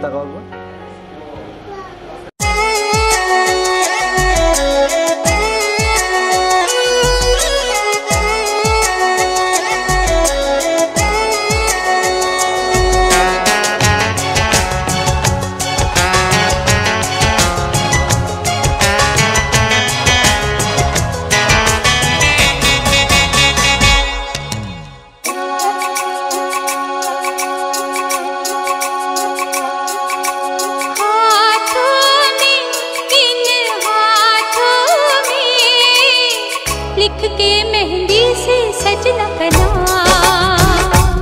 তাকাও একবার। लिख के मेहंदी से सजना का नाम,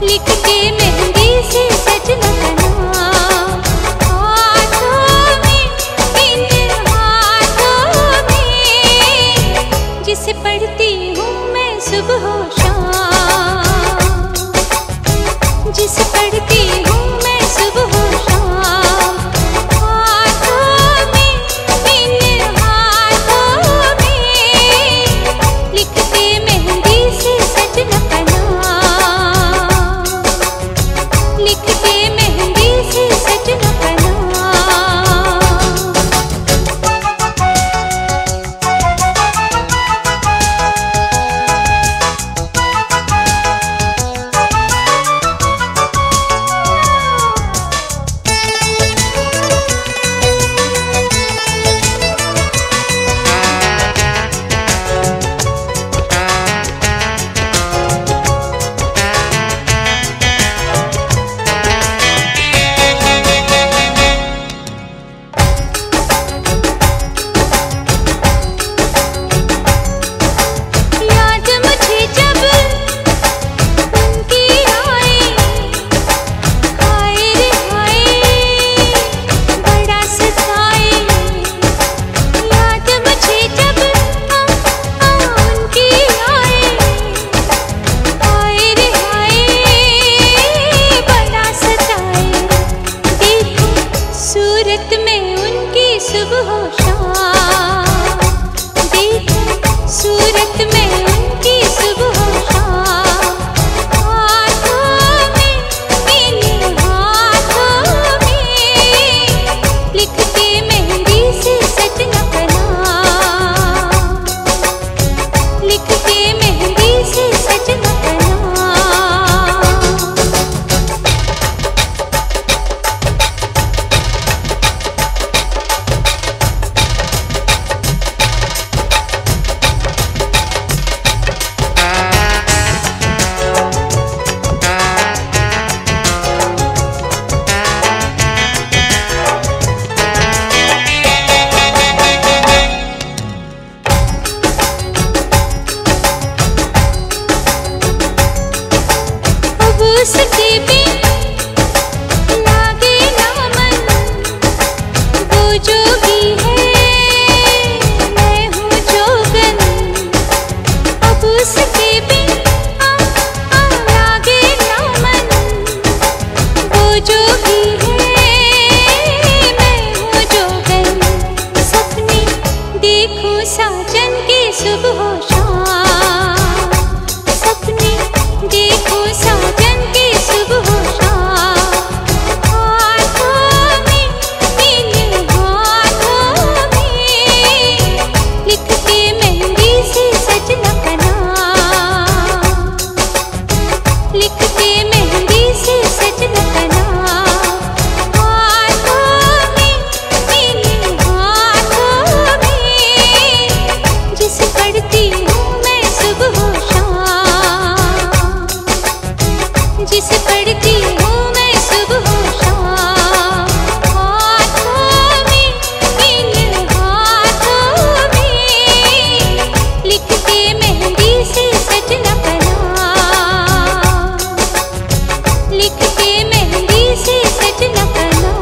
लिख के मेहंदी से सजना का नाम, हाथों में इन हाथों में जिसे पढ़ती हूँ मैं सुबह शाम, जिसे पढ़ती हूँ मैं सुबह शाम, हाथों में इन हाथों लिखते मेहंदी से सजना का नाम, लिखते मेहंदी से सजना का नाम। सूरत में उनकी सुबह शाम, देखो सूरत में उनकी सुबह शाम, हाथों में इन हाथों में लिखते मेहंदी से सजना का नाम, लिखते मेहंदी से सजना का नाम। उसके बिन लागे ना मन, वो जोगी है मैं हूँ जोगन, अब उसके बिन लागे ना मन, वो जोगी है मैं हूँ जोगन, सपने देखूं साजन के सुबह शाम, सपने देखूं साजन के सुबह शाम, हाथों में इन हाथों में लिखते मेहंदी से सजना का नाम, लिखते मेहंदी से सजना का नाम, हाथों में इन हाथों में जिसे पढ़ती हूँ मैं सुबह शाम, जिसे पढ़ती हूँ मैं सुबह शाम, हाथों में इन हाथों में लिखते मेहंदी से सजना का नाम, लिखते मेहंदी से सजना का नाम।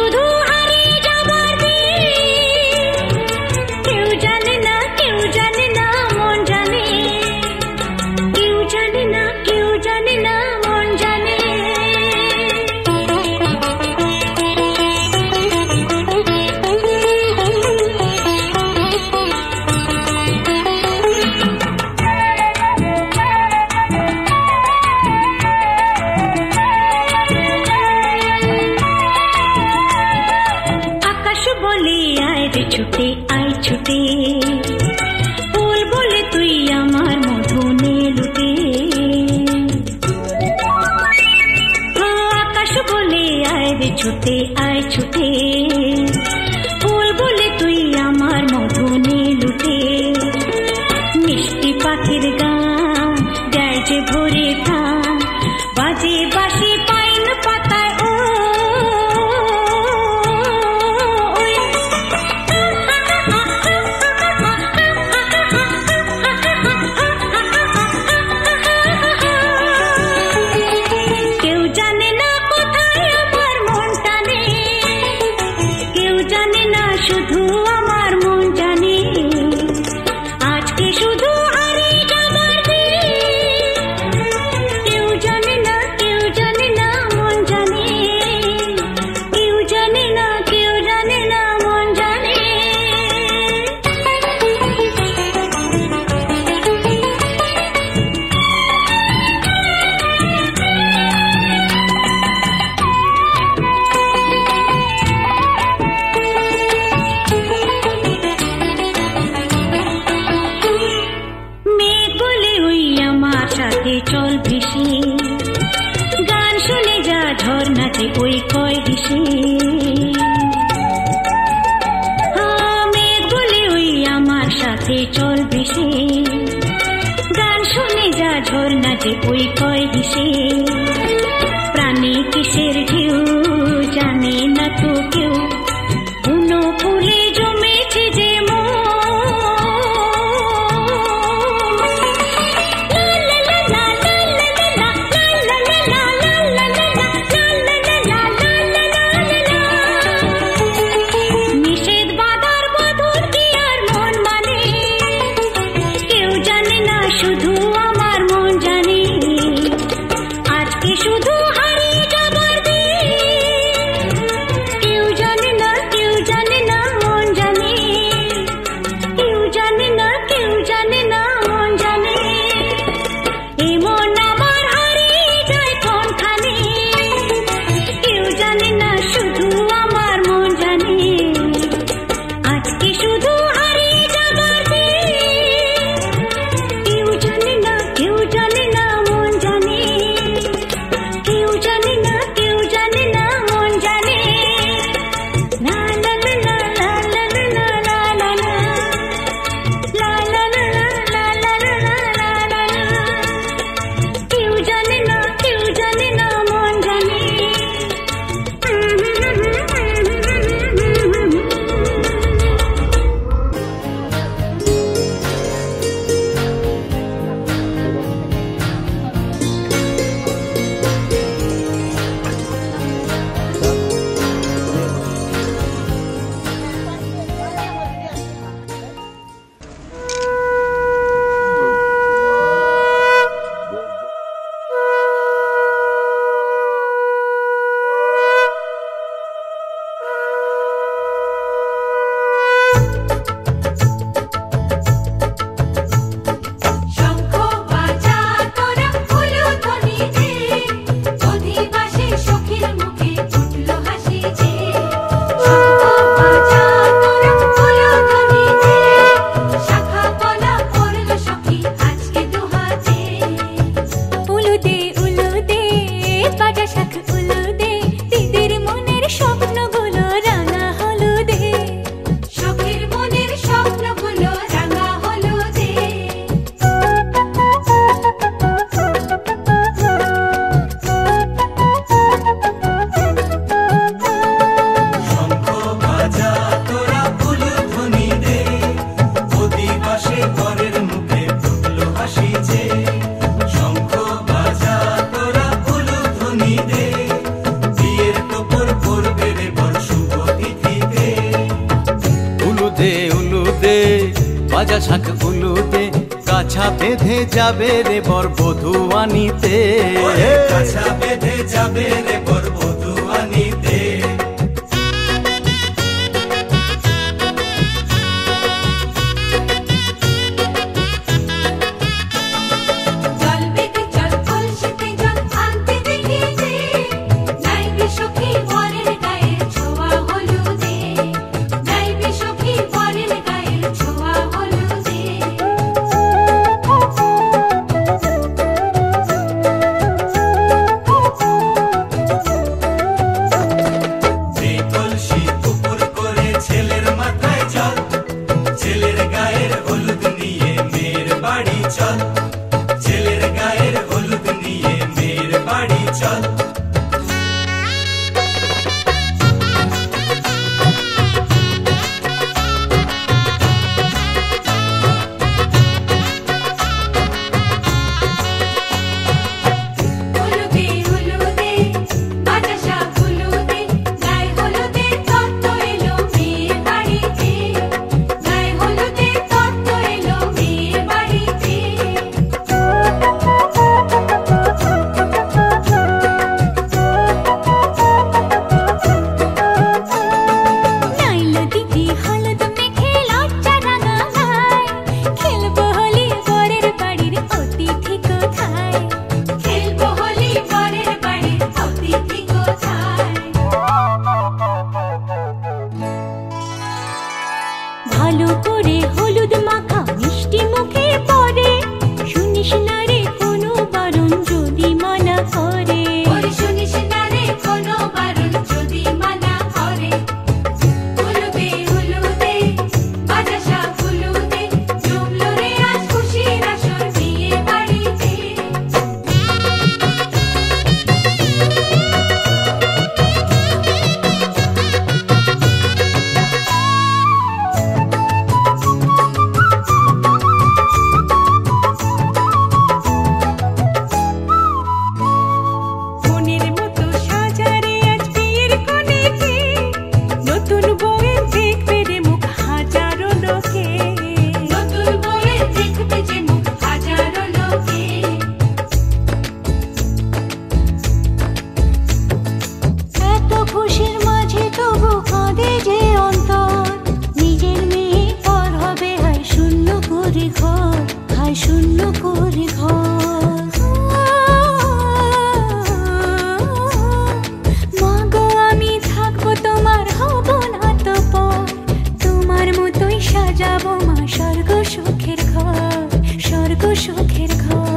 শুধু হারিয়ে যাবার দিন। কেউ জানে না, কেউ জানে না, মন জানে। কেউ জানে না, কেউ জানে না, মন জানে। ছুটে আয় ছুটে, ফুল বলে তুই আমার মধু নে লুটে। আকাশ বলে আয় রে ছুটে আয় ছুটে, ফুল বলে তুই আমার মধু নে লুটে। মিষ্টি পাখির গান দেয় যে ভোরে প্রাণ, বাজে বাঁশি পাইন পাতায় ও। চল ভেসে গান শুনে যা ঝর্ণাতে ওই কয় হেসে। মেঘ বলে ওই আমার সাথে চল ভেসে গান শুনে যা ঝর্ণাতে ওই কয় হেসে। প্রাণী কিসের ঢেউ জানে না তো কেউ, কোনো ফুলে জমেছে যে স্বপ্নগুলো রাঙা হলুদে, শখের মনে বাজা শাক উলুতে কাছা বেঁধে যাবে রে বর বধূ আনিতে কাছা বেঁধে যাবে রে বর বধূ আনিতে ভালো করে হলুদ মাখা মিষ্টি মুখে পড়ে শুনিস না রে কোনো বারণ যদি মানা করে শুনিস না রে কোনো বারণ যদি মানা করে হলুদে হলুদে বাজা শাক হলুদে জমলো রে আজ খুশির আসর বিয়ে বাড়িতে শূন্য করে ঘর মাগো আমি থাকবো তোমার হব না তো পর তোমার মতোই সাজাবো মা স্বর্গ সুখের ঘর স্বর্গ সুখের ঘর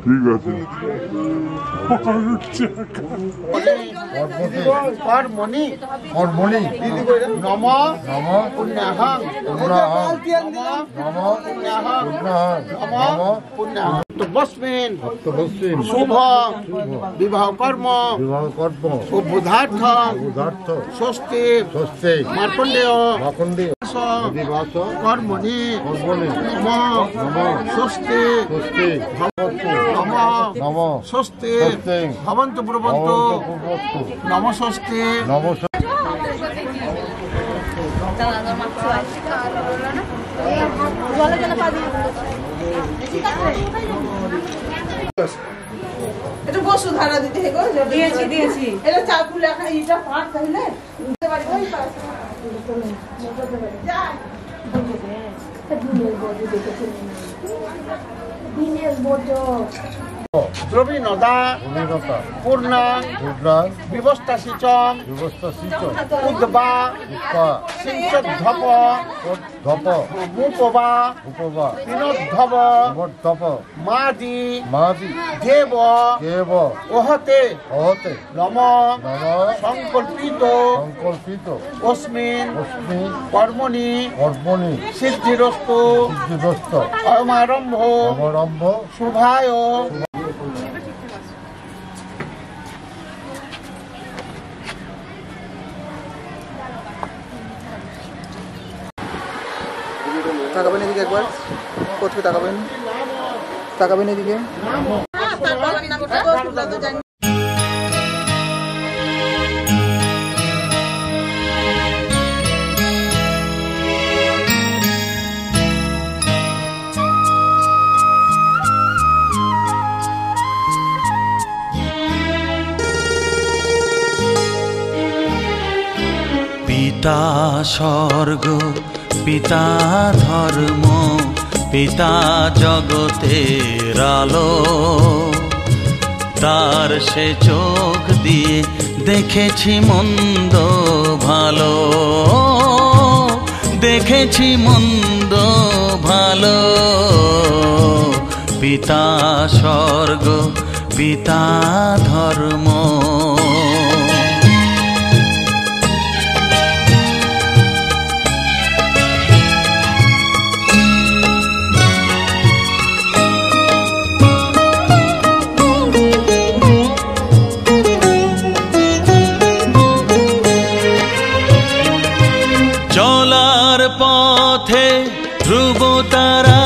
ঠিক আছে কর্মণি কর্মণি নম নম পুণ্যাহং নম পুণ্যাহং নম পুণ্যাহং তস্মিন শুভ বিবাহ কর্ম শুভদার্থ স্বস্তি মার্কণ্ডেয় কর্মণি নম স্বস্তি নম স্বস্তি ভবন্তু ব্রবন্তু নম স্বস্তি নম একটু বসু ধারা দিতে হেগো দিয়েছি এটা চাকু লেখা এটা পাঠ তাহলে দ্রবিণতা পূর্ণা বিবস্তা সিচম উদ্বা সিঞ্চদ্ধপ মুপবা বিনোদ্ধব মাদি দেব ওহতে নম সংকল্পিত অস্মিন কর্মণি সিদ্ধিরস্তু অমারম্ভ শুভায়। তাকাবেন এদিকে একবার, কোথায় তাকাবেন, তাকাবেন এদিকে। পিতা স্বর্গ পিতা ধর্ম পিতা জগতের আলো, তার সে চোখ দিয়ে দেখেছি মন্দ ভালো, দেখেছি মন্দ ভালো। পিতা স্বর্গ পিতা ধর্ম। চলার পথে ধ্রুব তারা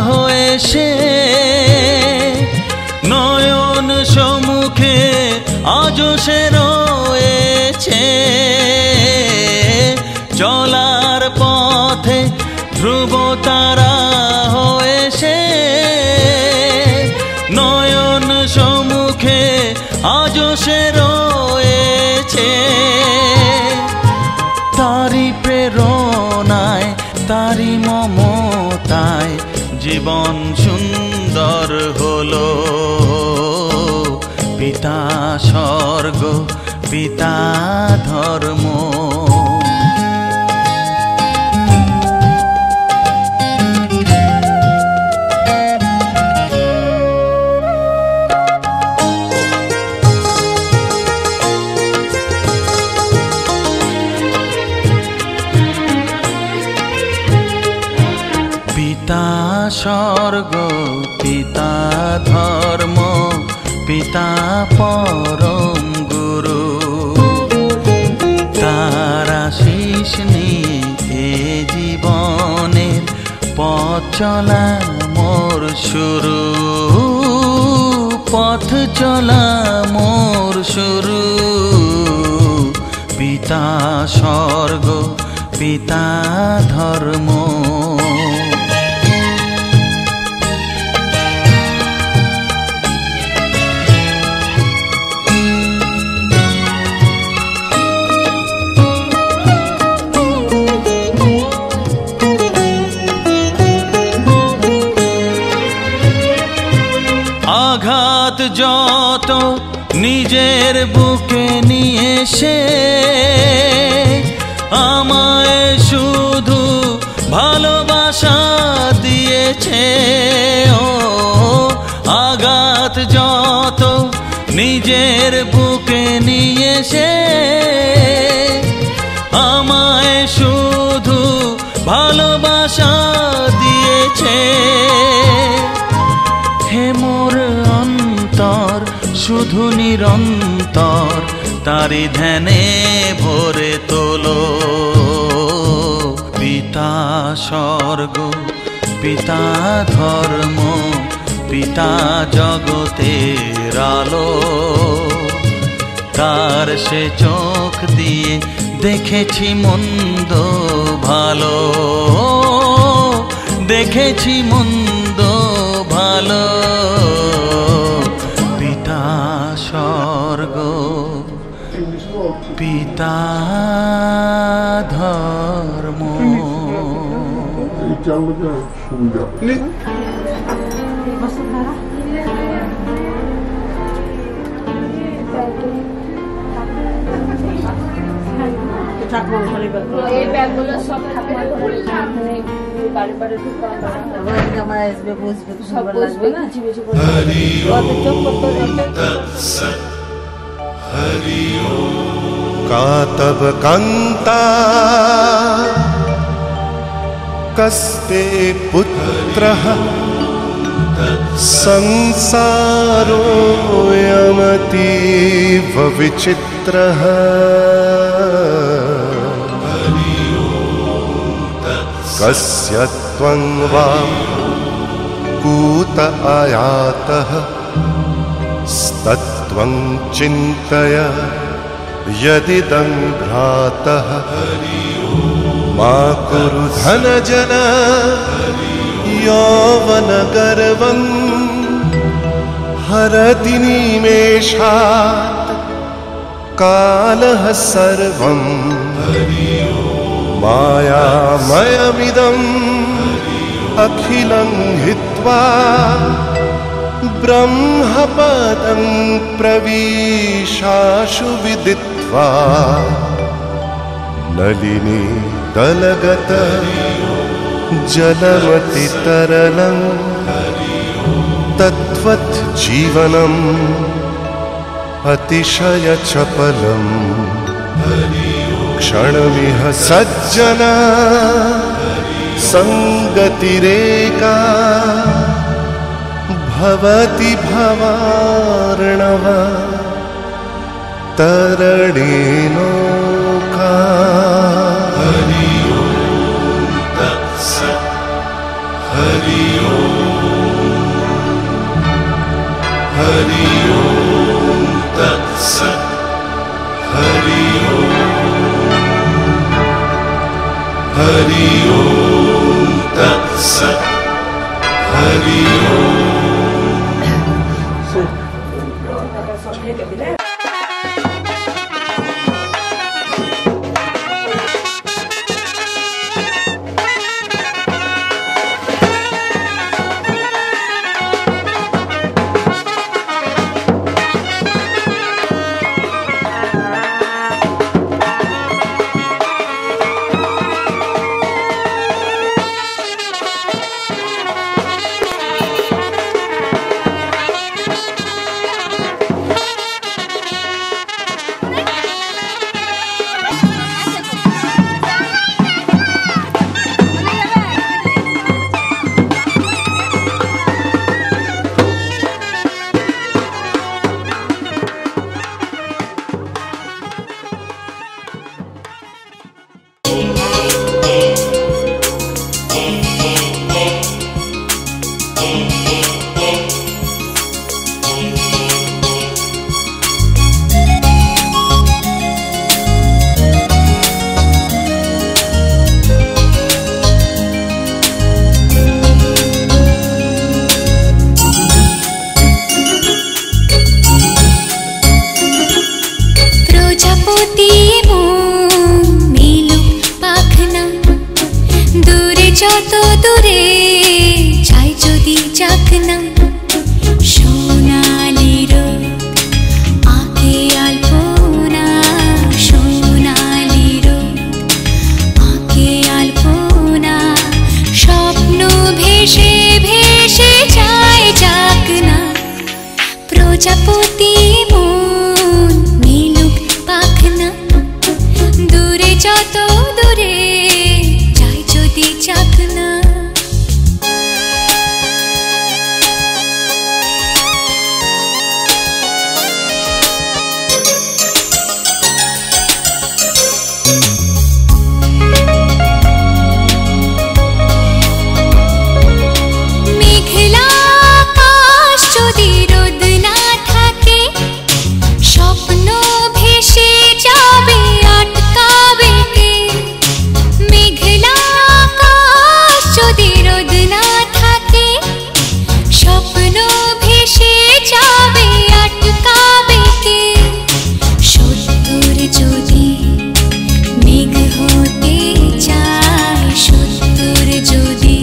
হয়ে সে নয়ন সম্মুখে আজ সে রয়েছে। চলার পথে ধ্রুব তারা হয়ে সে নয়ন সম্মুখে আজ সে রয়েছে। তারি প্রেরণায় তারি মমতায় জীবন সুন্দর হলো। পিতা স্বর্গ পিতা ধর্ম। পিতা স্বর্গ পিতা ধর্ম পিতা পরম গুরু, তার আশীষ নিয়ে এ জীবনের পথ চলা মোর শুরু, পথ চলা মোর শুরু। পিতা স্বর্গ পিতা ধর্ম। আঘাত যত নিজের বুকে নিয়ে সে আমায় শুধু ভালোবাসা দিয়েছে। ও আঘাত যত নিজের বুকে নিয়ে সে আমায় শুধু ভালোবাসা দিয়েছে। হে মোর অন্তর শুধু নিরন্তর তারি ধ্যানে ভরে তোলো। পিতা স্বর্গ পিতা ধর্ম পিতা জগতের আলো, তার সে চোখ দিয়ে দেখেছি মন্দ ভালো, দেখেছি মন্দ ভালো। পিতা স্বর্গ পিতা ধর্ম। চালানোটা সুবিধা। এই ব্যাগগুলো সব ঠাকুমার ঘরে বাড়ি বাড়ি জামাই আসবে বসবে সব বসবে কিছু বেশি করে कातव कांता कस्ते पुत्रः संसारोऽयमतीव विचित्रः कस्य त्वं वा कूत आयातः स्तत्त्वं चिन्तय यदिदं भ्रातः मा कुरु धनजन यौवनगर्वं हरति निमेषात् कालः सर्वं मायामयमिदम् अखिलं हित्वा ब्रह्मपदं प्रविशाशु विदित्वा नलिनी दलगत जलमतितरलं तद्वत् जीवनम् अतिशयचपलम् क्षणमिह सज्जना संगतिरेका भवति भवार्णव तरणेनौका। हरि ओम तत्सत्। हरि ओम। हरि ओम तत्सत्। हरि ओम। हरि ओम तत्सत्। हरि ओम। যদি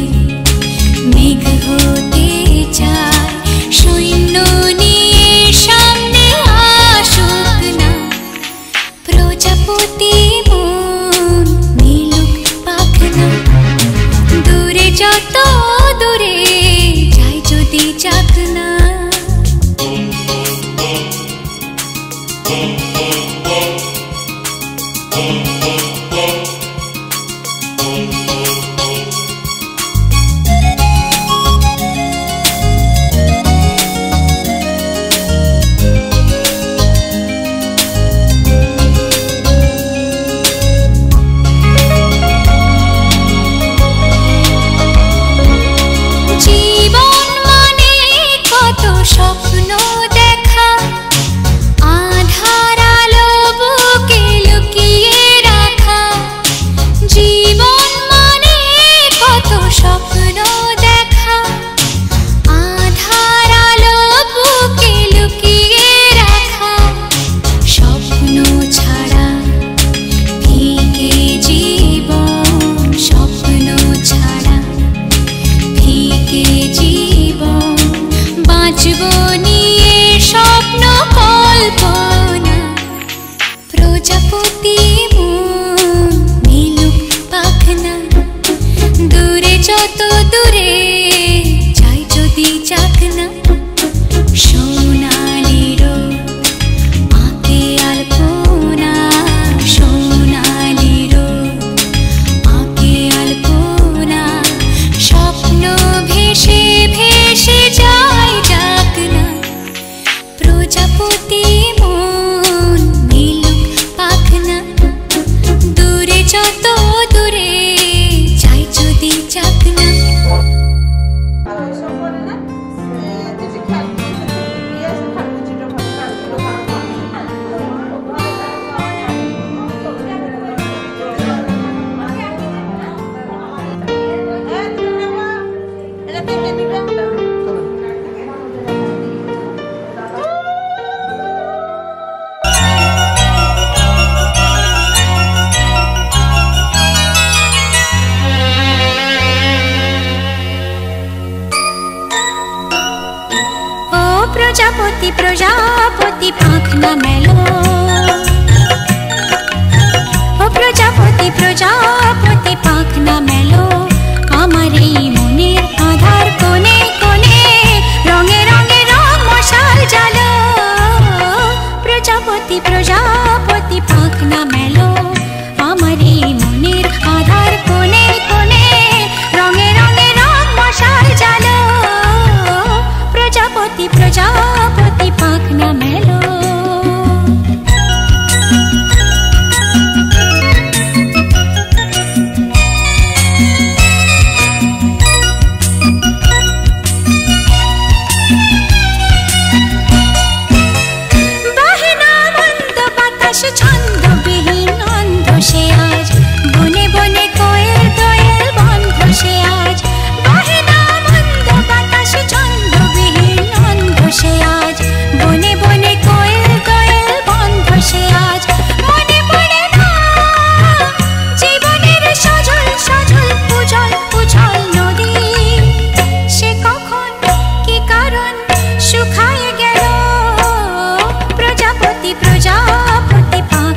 প্রজাপতি নীলুক পাখনা দূরে যত দূরে চাই যদি চাকনা সোনালি রোদ আঁকে আলপনা সোনালি রোদ আঁকে আলপনা স্বপ্ন ভেসে ভেসে যায় ডাকনা প্রজাপতি মন নীলুক পাখনা দূরে যত দূরে চাই যদি চাকনা প্রজাপতি প্রজাপতি পাখনা মেলো ও প্রজাপতি প্রজাপতি পাখনা মেলো আমার এই মনের আধার কোণে কোণে রঙে রঙে রং মশাল জ্বালো প্রজাপতি প্রজাপতি পাখনা মেলো আমার এই মনের আধার কোণে কোণে রঙে রঙে রং মশাল জ্বালো প্রজাপতি প্রজাপতি পাখনা মেলো বাহিনা মন্দ বাতাস ছন্দবিহীন অন্ধ সে আজ বনে বনে কোয়েল দোয়েল বন্ধ সে আজ বাহিনা মন্দ বাতাস ছন্দবিহীন অন্ধ সে আজ বনে বনে কোয়েল দোয়েল বন্ধ সে আজ মনে পড়ে না জীবনের সজল সজল উজল উজল নদী সে কখন কি কারণ শুকায় গেল প্রজাপতি প্রজাপতি পাখনা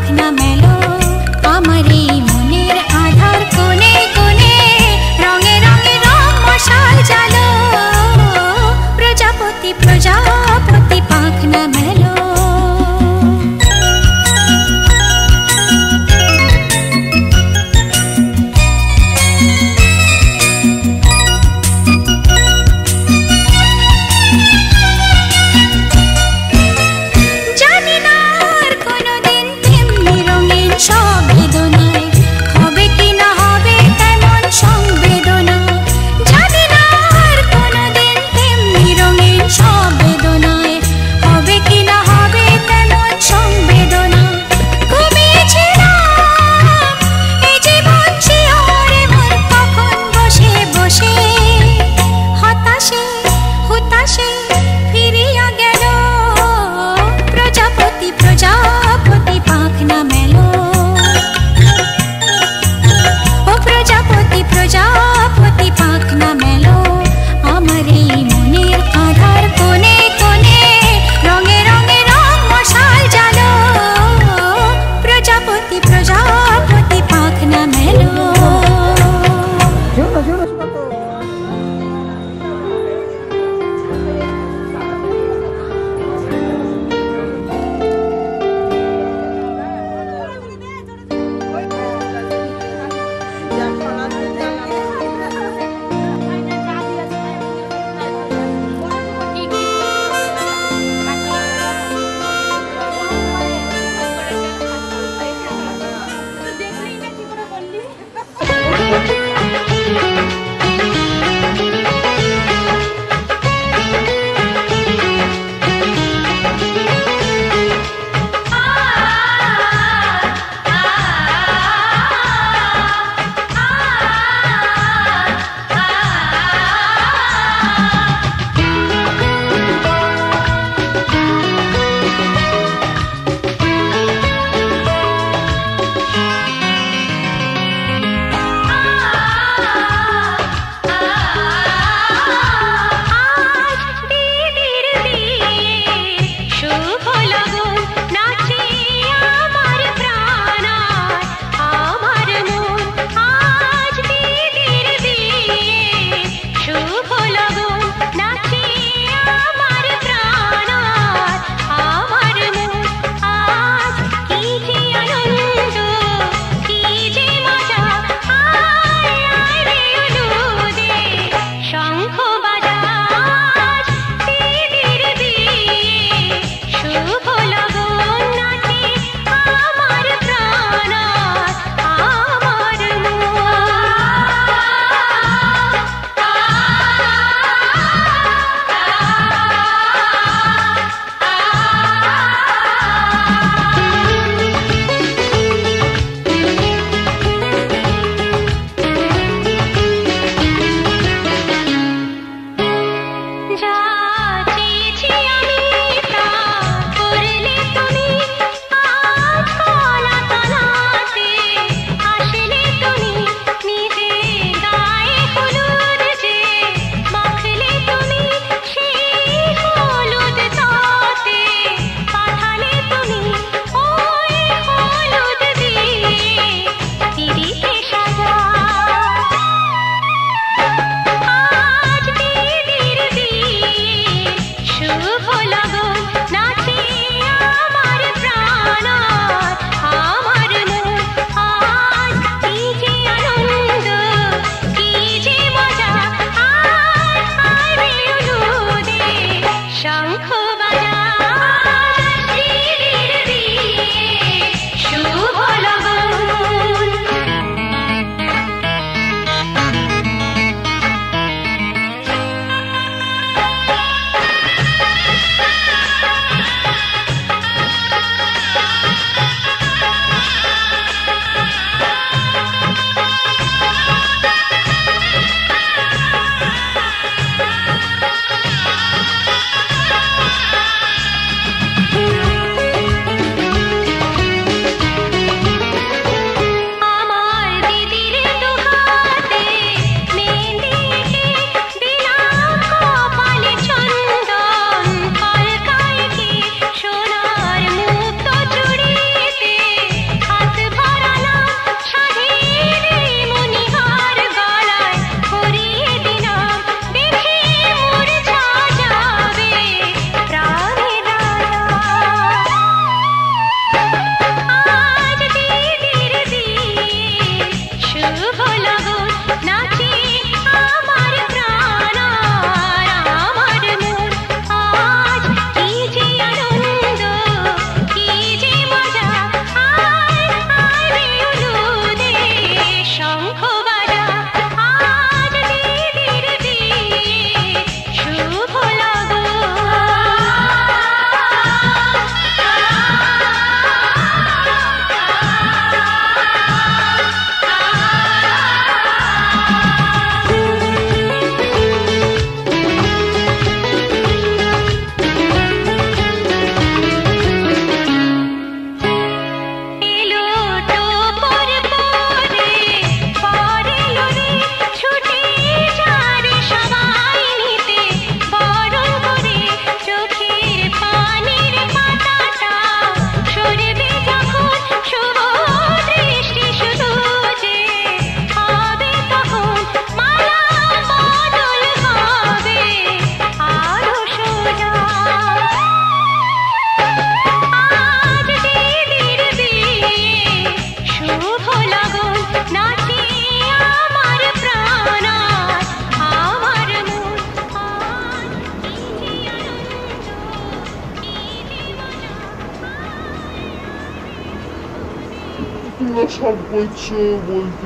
তোমরা সব বলছো বলতে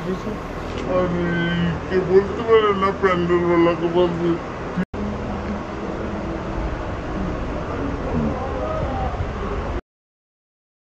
আর কে বলতে পারে না প্যান্ডেল বেলাকে বলবে